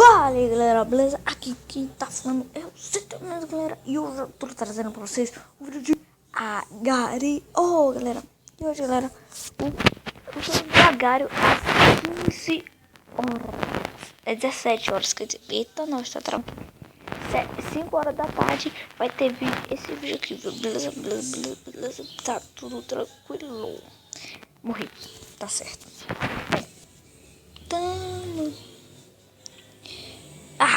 Fala aí, galera, beleza? Aqui quem tá falando é o Cetamento, galera. E hoje eu tô trazendo pra vocês um vídeo de Agario, galera. E hoje, galera, o jogo de Agario às 15 horas. É 17 horas, quer dizer, eita, nós tá trabalhando. 5 horas da tarde vai ter esse vídeo aqui, beleza? Beleza? Tá tudo tranquilo. Morri, tá certo.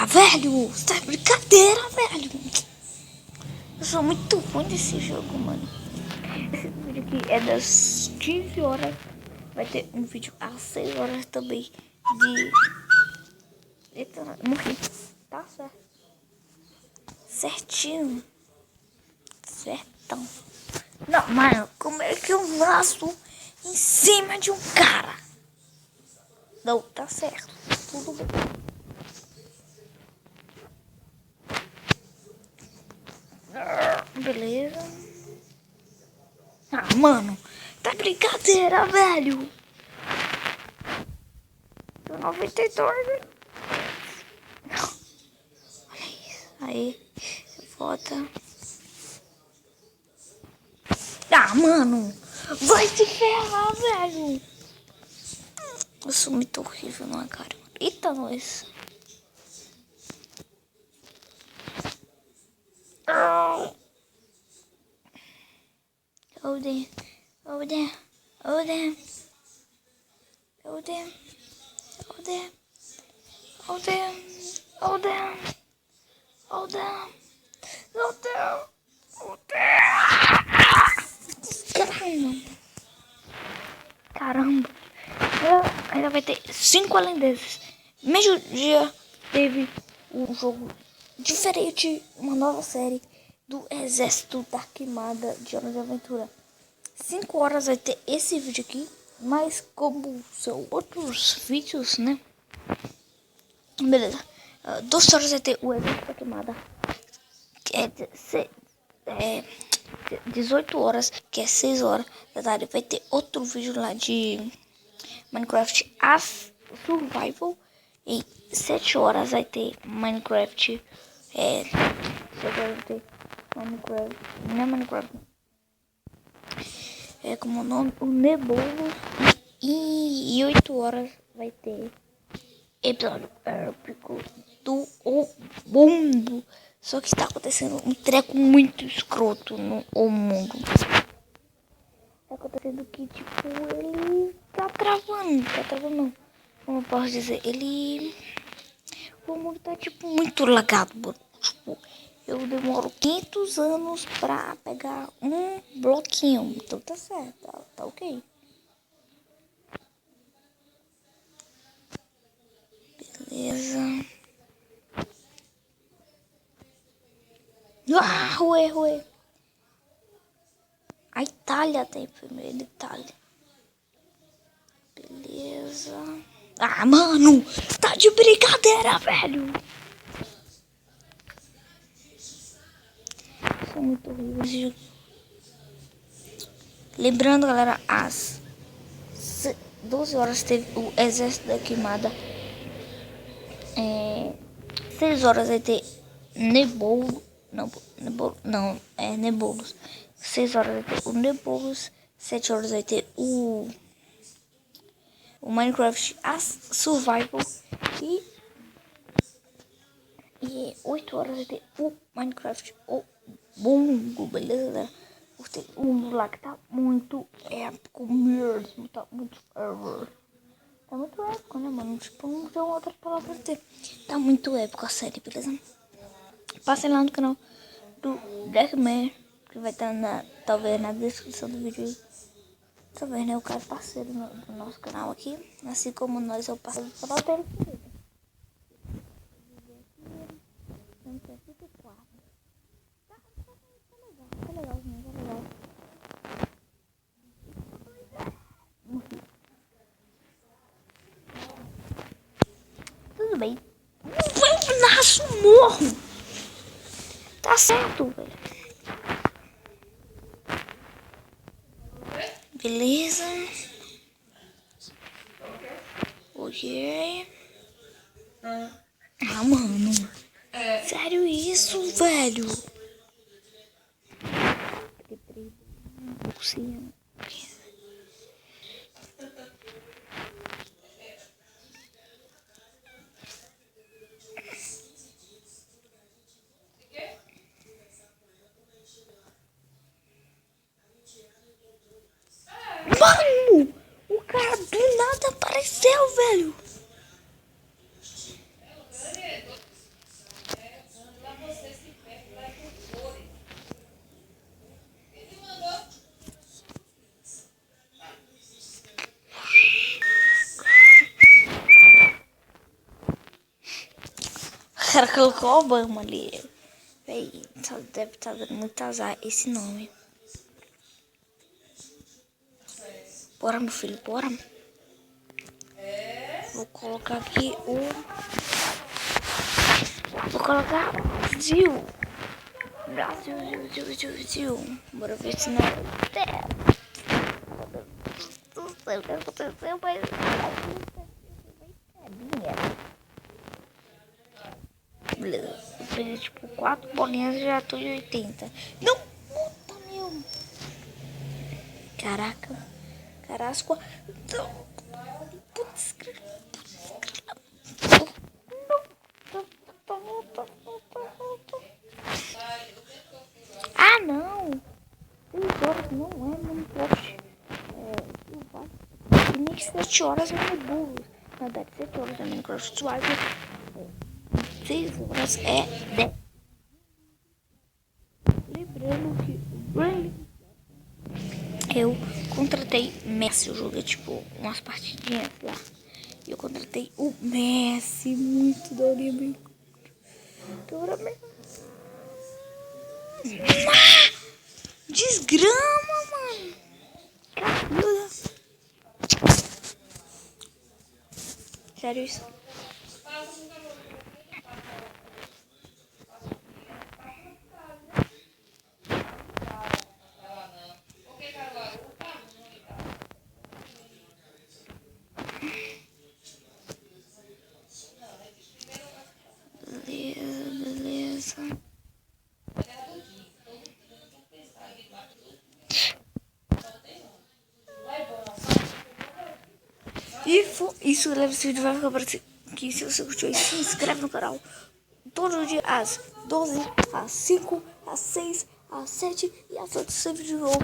Velho, você tá de brincadeira, velho. Eu sou muito ruim desse jogo, mano. Esse vídeo aqui é das 15 horas. Vai ter um vídeo às 6 horas também de... Eita, morri. Tá certo. Certinho. Certão. Não, mano, como é que eu laço em cima de um cara? Não, tá certo. Tudo bem. Beleza. Mano, tá brincadeira, velho. Tô 92, velho. Olha isso. Aí, volta. Mano, vai se ferrar, velho. Eu sou muito horrível, não é, cara? Eita, nós. Oh, damn. Oh, damn. Oh, damn. Oh, damn. Oh, damn. Oh, damn. Oh, damn. Oh, damn. Oh, damn. Oh, damn. Caramba. Ainda vai ter 5 além desses. Mesmo dia teve um jogo diferente, uma nova série do Exército da Queimada de Hora de Aventura. 5 horas vai ter esse vídeo aqui, mas como são outros vídeos, né? Beleza. 2 horas vai ter o Exército da Queimada, que é 18 horas, que é 6 horas da tarde. Vai ter outro vídeo lá de Minecraft as Survival. E 7 horas vai ter Minecraft. 7 horas vai ter Minecraft. Não é Minecraft. É como o nome, o Nebulos. E 8 horas vai ter episódio épico do O Mundo. Só que está acontecendo um treco muito escroto no O Mundo. Tá acontecendo que, tipo, ele tá travando não. Como eu posso dizer, o mundo tá, tipo, muito lagado, mano. Tipo, eu demoro 500 anos pra pegar um bloquinho. Então tá certo, tá ok. Beleza. Ruê. A Itália tem primeiro, Itália. Beleza. Mano, tá de brincadeira, velho. Sou muito horrível. Lembrando, galera, às 12 horas teve o Exército da Queimada. 6 horas vai ter Nebulos. Nebulos. 6 horas vai ter o Nebulos. 7 horas vai ter o Minecraft as Survival. E 8 horas vai ter o Minecraft o Mundo, beleza, galera? Porque o mundo lá que tá muito épico mesmo, tá muito épico. Tá muito épico, né, mano? Tipo, não tem outra palavra pra dizer. Tá muito épico a série, beleza? Passem lá no canal do Deckman, que vai estar talvez na descrição do vídeo aí. Talvez, né, o cara parceiro do nosso canal aqui. Assim como nós é o parceiro do canal dele. Tá legal. Tudo bem. Vai nasce um morro. Tá certo, velho. Beleza. Ok. Ah, mano. Sério isso, velho? Sim. Mano! O cara do nada apareceu, velho. O cara colocou Obama ali. Véi, deve estar dando muito azar esse nome. Bora, meu filho, bora. Vou colocar aqui o... Vou colocar Brasil. Brasil. Bora ver se não... Não sei o que aconteceu, mas... Beleza. Eu peguei tipo 4 bolinhas e já tô de 80. Não! Puta, meu! Caraca. Carasco. Putz. Ah, não! 6 horas não é Minecraft. E nem 7 horas é no burro. Na verdade, 7 horas é Minecraft suave. 6 horas é 10. Lembrando que eu contratei Messi. Eu joguei tipo umas partidinhas lá. E eu contratei o Messi. Muito da hora, meu. Desgrama, mano. Caramba. Sério isso? Beleza. E isso, galera, esse vídeo vai ficar para aqui. Se você curtiu, se inscreve no canal. Todo dia às 12, às 5, às 6, às 7 e às 8 sempre de novo.